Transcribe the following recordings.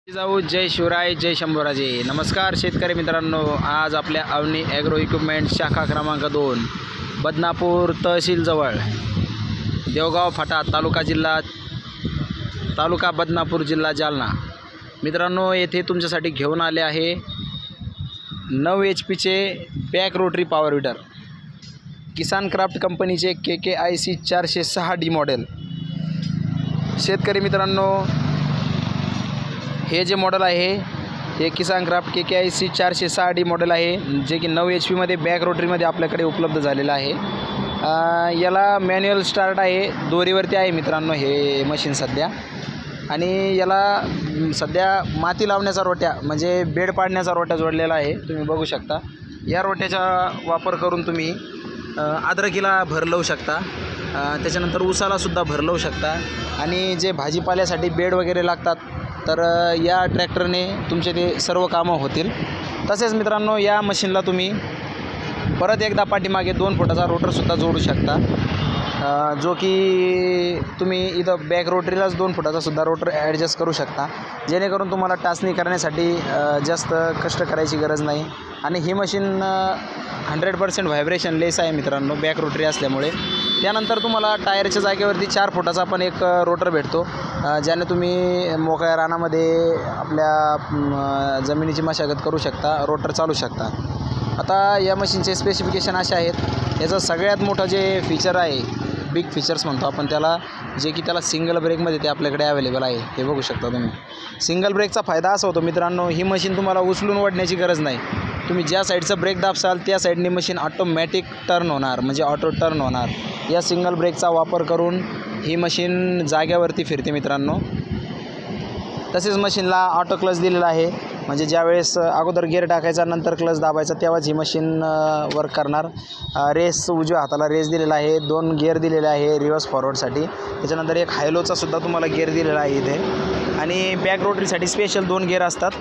जाऊ जय शिवराय जय शंभूराजे। नमस्कार शेतकरी मित्रांनो, आज आपल्या अवनी ॲग्रो इक्विपमेंट शाखा क्रमांक 2 बदनापूर तहसील जवळ देवगाव फाटा तालुका बदनापूर जिल्हा जालना मित्रांनो, येथे तुमच्यासाठी घेऊन आले आहे 9 HP back rotary power weeder Kisan craft कंपनीचे KKIC 406D मॉडेल। शेतकरी मित्रांनो, हे जे मॉडेल आहे हे किसान क्राफ्ट KKIC 406D मॉडेल आहे, जे की 9 HP मध्ये बॅक रोटरीमध्ये आपल्याकडे उपलब्ध झालेलं आहे। याला मॅन्युअल स्टार्ट आहे, दोरीवरती आहे मित्रांनो हे मशीन सध्या। आणि याला सध्या माती लावण्याचा रोट्या म्हणजे बेड पाडण्याचा रोट्या जोडलेला आहे, तुम्ही बघू शकता। या रोट्याचा वापर करून तुम्ही अद्रकीला भर लावू शकता, त्याच्यानंतर ऊसाला सुद्धा भर लावू शकता। आणि जे भाजीपाल्यासाठी बेड वगैरे लागतात तर या ट्रॅक्टरने तुमचे ते सर्व कामं होतील। तसेच मित्रांनो, या मशीनला तुम्ही परत एकदा पाठीमागे 2 फुटाचा रोटरसुद्धा जोडू शकता, जो की तुम्ही इथं बॅक रोटरीलाच 2 फुटाचा सुद्धा रोटर ॲडजस्ट करू शकता, जेणेकरून तुम्हाला टाचणी करण्यासाठी जास्त कष्ट करायची गरज नाही। आणि ही मशीन 100% व्हायब्रेशन लेस आहे मित्रांनो, बॅक रोटरी असल्यामुळे। त्यानंतर तुम्हाला टायरच्या जागेवरती 4 फुटाचा पण एक रोटर भेटतो, ज्याने तुम्ही मोकळ्या रानामध्ये आपल्या जमिनीची मशागत करू शकता, रोटर चालू शकता। आता या मशीनचे स्पेसिफिकेशन असे आहेत। याचं सगळ्यात मोठं जे फीचर आहे, बिग फीचर्स म्हणतो आपण त्याला, जे की त्याला सिंगल ब्रेकमध्ये ते आपल्याकडे अवेलेबल आहे, हे बघू शकता तुम्ही। सिंगल ब्रेकचा फायदा असा होतो मित्रांनो, ही मशीन तुम्हाला उचलून ओढण्याची गरज नाही। तुम्ही ज्या साईडचं ब्रेक दाबसाल त्या साईडने मशीन ऑटोमॅटिक टर्न होणार, म्हणजे ऑटो टर्न होणार। या सिंगल ब्रेकचा वापर करून ही मशीन जाग्यावरती फिरते मित्रांनो। तसेच मशीनला ऑटो क्लच दिलेला आहे, म्हणजे ज्यावेळेस अगोदर गिअर टाकायचा नंतर क्लच दाबायचा तेव्हाच ही मशीन वर्क करणार। रेस उजव्या हाताला रेस दिलेला आहे, 2 गिअर दिलेले आहे रिव्हर्स फॉरवर्डसाठी, त्याच्यानंतर एक हायलोचा सुद्धा तुम्हाला गिअर दिलेला आहे इथे। आणि बॅक रोटरीसाठी स्पेशल 2 गिअर असतात,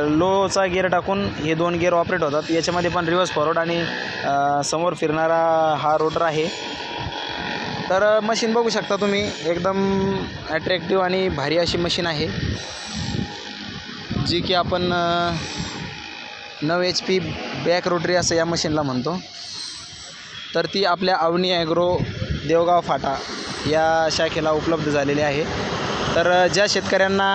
लोचा गिअर टाकून हे 2 गिअर ऑपरेट होतात। याच्यामध्ये पण रिव्हर्स फॉरवर्ड आणि समोर फिरणारा हा रोटर आहे। तर मशीन बघू शकता तुम्ही, एकदम ॲट्रॅक्टिव्ह आणि भारी अशी मशीन आहे, जी की आपण 9 HP बॅक रोटरी असं या मशीनला म्हणतो। तर ती आपल्या अवनी ॲग्रो देवगाव फाटा या शाखेला उपलब्ध झालेली आहे। तर ज्या शेतकऱ्यांना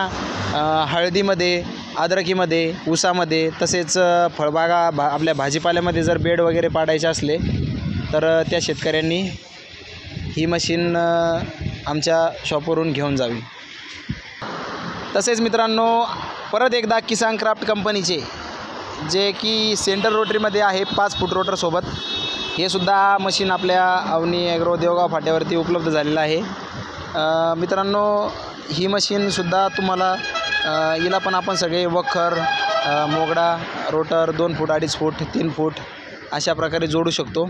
हळदीमध्ये, अद्रकीमध्ये, ऊसामध्ये तसेच फळबागा आपल्या भाजीपाल्यामध्ये जर बेड वगैरे पाडायचे असले तर त्या शेतकऱ्यांनी ही मशीन आमच्या शॉपवरून घेऊन जावी। तसेच मित्रांनो, परत एकदा किसान क्राफ्ट कंपनीचे जे की सेंटर रोटरीमध्ये आहे 5 फूट रोटरसोबत, हे सुद्धा मशीन आपल्या अवनी ॲग्रो देवगाव फाट्यावरती उपलब्ध झालेलं आहे। मित्रांनो, ही मशीनसुद्धा तुम्हाला हिला पण आपण सगळे वखर, मोगडा, रोटर 2 फूट, 2.5 फूट, 3 फूट अशा प्रकारे जोडू शकतो।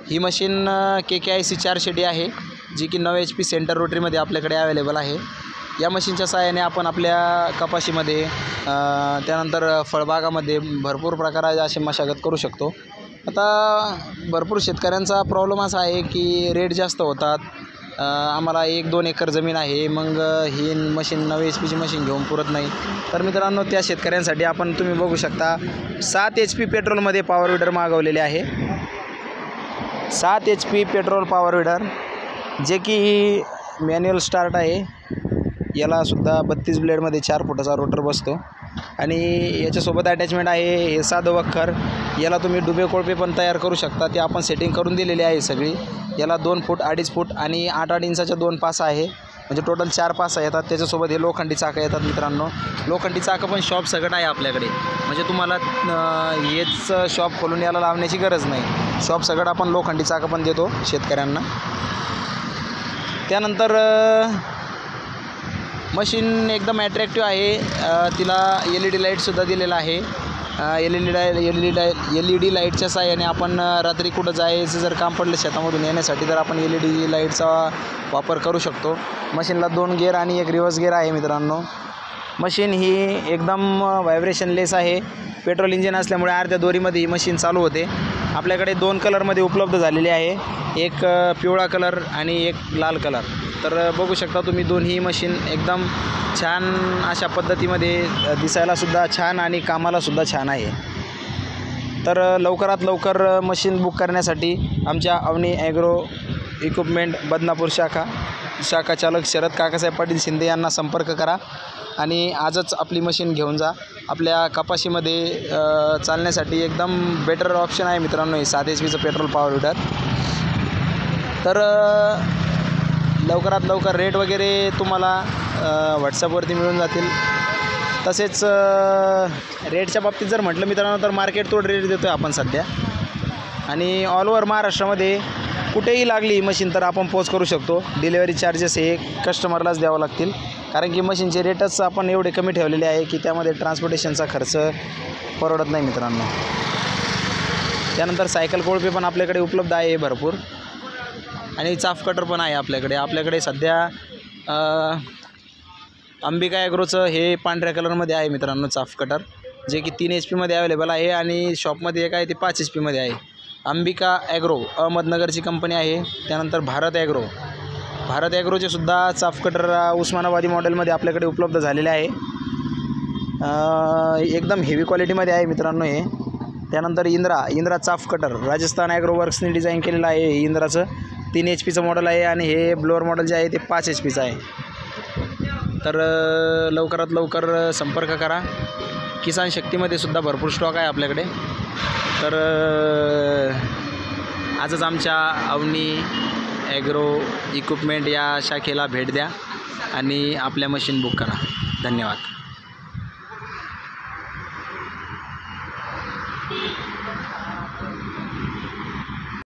ही मशीन KKIC 406D आहे, जी की 9 HP सेंटर रोटरीमध्ये आपल्याकडे अवेलेबल आहे। या मशीनच्या सहाय्याने आपण आपल्या कपाशीमध्ये, त्यानंतर फळबागामध्ये भरपूर प्रकाराची अशी मशागत करू शकतो। आता भरपूर शेतकऱ्यांचा प्रॉब्लेम असा आहे की रेट जास्त होतात, आम्हाला 1-2 एकर जमीन आहे, मग ही मशीन 9 HPची मशीन घेऊन पुरत नाही। तर मित्रांनो, त्या शेतकऱ्यांसाठी आपण तुम्ही बघू शकता 7 HP पेट्रोलमध्ये पॉवर विडर मागवलेले आहे। 7 HP पेट्रोल पॉवर विडर, जे की ही मॅन्युअल स्टार्ट आहे। याला सुद्धा 32 ब्लेडमध्ये 4 फुटाचा रोटर बसतो। आणि याच्यासोबत अटॅचमेंट आहे हे साधं वखर। याला तुम्ही डुबे कोळपे पण तयार करू शकता, ते आपण सेटिंग करून दिलेली आहे सगळी। याला 2 फूट, 2.5 फूट आणि 8-8 इंचाच्या 2 पासा आहे, म्हणजे टोटल 4 पासा येतात। त्याच्यासोबत हे लोखंडी चाकं येतात मित्रांनो। लोखंडी चाकं पण शॉप सगळं आहे आपल्याकडे, म्हणजे तुम्हाला हेच शॉप खोलून याला लावण्याची गरज नाही। शॉप सगळं आपण लोखंडी चाकं पण देतो शेतकऱ्यांना। त्यानंतर मशीन एकदम ॲट्रॅक्टिव्ह आहे, तिला LED लाईटसुद्धा दिलेला आहे। LED लाईटच्या साहाय्याने आपण रात्री कुठं जायचं जर काम पडलं शेतामधून येण्यासाठी तर आपण LED लाईटचा वापर करू शकतो। मशीनला 2 गिअर आणि एक रिव्हर्स गिअर आहे मित्रांनो। मशीन ही एकदम व्हायब्रेशन लेस आहे, पेट्रोल इंजिन असल्यामुळे अर्ध्या दोरीमध्ये ही मशीन चालू होते। आपल्याकडे 2 कलरमध्ये उपलब्ध झालेली आहे, एक पिवळा कलर आणि एक लाल कलर। तर बघू शकता तुम्ही दोन्ही मशीन एकदम छान अशा पद्धतीमध्ये दिसायलासुद्धा छान आणि कामालासुद्धा छान आहे. तर लवकरात लवकर मशीन बुक करण्यासाठी आमच्या अवनी ॲग्रो इक्विपमेंट बदनापूर शाखा चालक शरद काकासाहेब पाटील शिंदे यांना संपर्क करा आणि आजच आपली मशीन घेऊन जा. आपल्या कपाशीमध्ये चालण्यासाठी एकदम बेटर ऑप्शन आहे मित्रांनो हे 7 HP पेट्रोल पॉवर विडर. तर लवकरात लवकर रेट वगैरे तुम्हाला व्हॉट्सअपवरती मिळून जातील. तसेच रेटच्या बाबतीत जर म्हटलं मित्रांनो तर मार्केट तोड रेट देतो आहे आपण सध्या, आणि ऑल ओव्हर महाराष्ट्रामध्ये कुठेही लागली ही मशीन तर आपण पोच करू शकतो. डिलेवरी चार्जेस हे कस्टमरलाच द्यावं लागतील, कारण की मशीनचे रेटच आपण एवढे कमी ठेवलेले आहे की त्यामध्ये ट्रान्सपोर्टेशनचा खर्च परवडत नाही मित्रांनो. त्यानंतर सायकल कोळपे पण आपल्याकडे उपलब्ध आहे भरपूर, आणि चाफ कटर पण आहे आपल्याकडे सध्या अंबिका ॲग्रोचं हे पांढऱ्या कलरमध्ये आहे मित्रांनो चाफ कटर, जे की 3 HP मध्ये अवेलेबल आहे, आणि शॉपमध्ये एक आहे ते 5 HP मध्ये आहे. अंबिका ॲग्रो अहमदनगरची कंपनी आहे. त्यानंतर भारत ॲग्रोचे सुद्धा चाफ कटर उस्मानाबादी मॉडेलमध्ये आपल्याकडे उपलब्ध झालेले आहे. एकदम हेवी क्वालिटीमध्ये आहे मित्रांनो हे. त्यानंतर Indra chaff cutter Rajasthan agro वर्क्सने डिझाईन केलेलं आहे. हे इंद्राचं 3 HPचं मॉडेल आहे, आणि हे ब्लोअर मॉडेल जे आहे ते 5 HPचं आहे. तर लवकरात लवकर संपर्क करा. किसान शक्तीमध्ये सुद्धा भरपूर स्टॉक आहे आपल्याकडे. तर आजच आमच्या अवनी ॲग्रो इक्विपमेंट या शाखेला भेट द्या आणि आपल्या मशीन बुक करा. धन्यवाद.